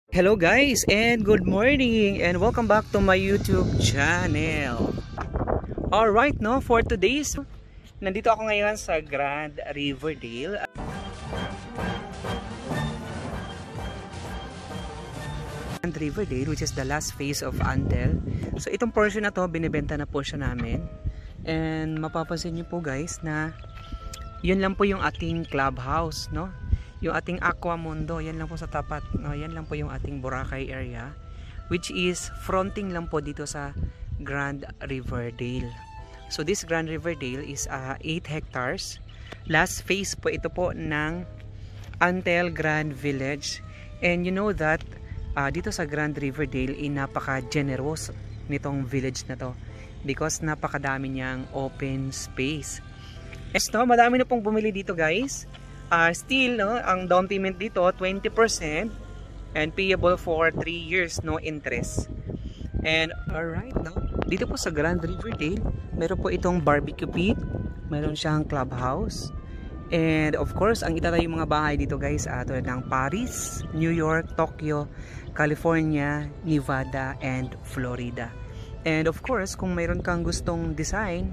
Hello guys and good morning and welcome back to my YouTube channel. Alright, no, for today's nandito ako ngayon sa Grand Riverdale. Grand Riverdale, which is the last phase of Antel. So itong portion na to, binibenta na po siya namin. And mapapansin niyo po guys na yun lang po yung ating clubhouse, no? Yung ating Aquamundo, yan lang po sa tapat, no? Yan lang po yung ating Boracay area, which is fronting lang po dito sa Grand Riverdale. So this Grand Riverdale is 8 hectares. Last phase po ito po ng Antel Grand Village. And you know that dito sa Grand Riverdale napaka-generous nitong village na to because napakadami niyang open space. Esto, madami na pong bumili dito guys. Still, no, ang down payment dito 20% and payable for 3 years, no interest. And alright, no, dito po sa Grand Riverdale meron po itong barbecue pit, meron siyang clubhouse, and of course ang itatayong mga bahay dito guys tulad ng Paris, New York, Tokyo, California, Nevada, and Florida. And of course kung mayroon kang gustong design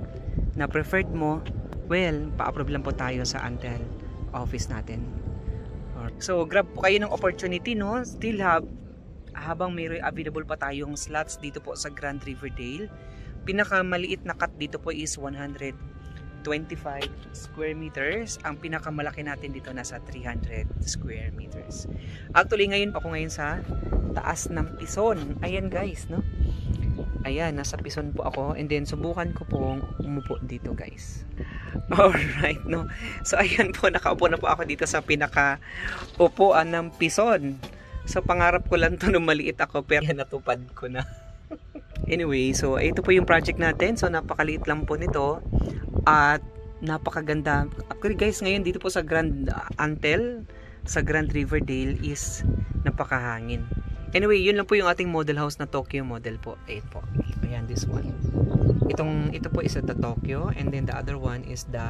na preferred mo, well, pa-approve lang po tayo sa Antel office natin. So grab po kayo ng opportunity, no? Still habang may available pa tayong slots dito po sa Grand Riverdale. Pinakamaliit na cut dito po is 125 square meters. Ang pinakamalaki natin dito nasa 300 square meters. Actually ngayon ako ngayon sa taas ng Pison. Ayan guys, no? Ayan, nasa Pison po ako, and then subukan ko pong umupo dito guys. Alright, no? So ayan po, nakaupo na po ako dito sa pinaka upuan ng Pison. So pangarap ko lang to nung maliit ako, pero natupad ko na. Anyway, so ito po yung project natin. So napakaliit lang po nito at napakaganda. Actually guys, ngayon dito po sa Grand Antel, sa Grand Riverdale is napakahangin. Anyway, yun lang po yung ating model house na Tokyo model po. Ayan po. Ayan, this one. Ito po is the Tokyo, and then the other one is the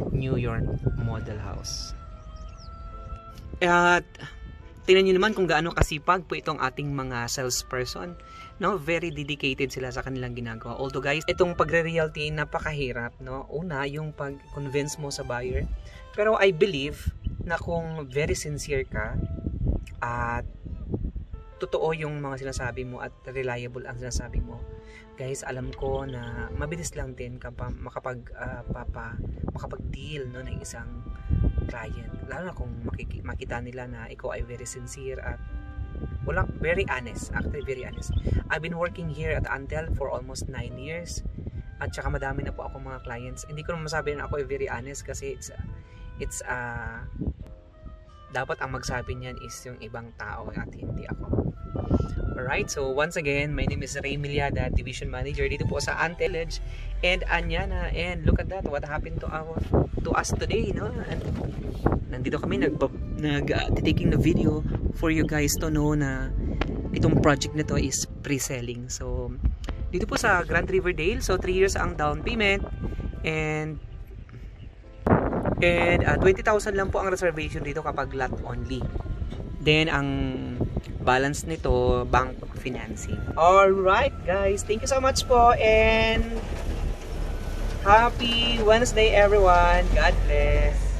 New York model house. At tingnan nyo naman kung gaano kasipag po itong ating mga salesperson. No, very dedicated sila sa kanilang ginagawa. Although guys, itong pagre-realty napakahirap, no? Una, yung pag-convince mo sa buyer. Pero I believe na kung very sincere ka at totoo yung mga sinasabi mo at reliable ang sinasabi mo, guys, alam ko na mabilis lang din makapag-deal, no, ng isang client, lalo na kung makita nila na ikaw ay very sincere at very honest. Actually very honest. I've been working here at Antel for almost 9 years at saka madami na po ako mga clients. Hindi ko naman masabi na ako ay very honest kasi it's dapat ang magsabi niyan is yung ibang tao at hindi ako. Alright, so once again, my name is Ray Miliada, Division Manager dito po sa Antel Village, and Anyana, and look at that, what happened to us today, no? And nandito kami taking the video for you guys to know na itong project na to is pre-selling. So dito po sa Grand Riverdale, so 3 years ang down payment, and 20,000 lang po ang reservation dito kapag lot only. Then ang balance nito bank financing. Alright guys, thank you so much po, and happy Wednesday everyone. God bless.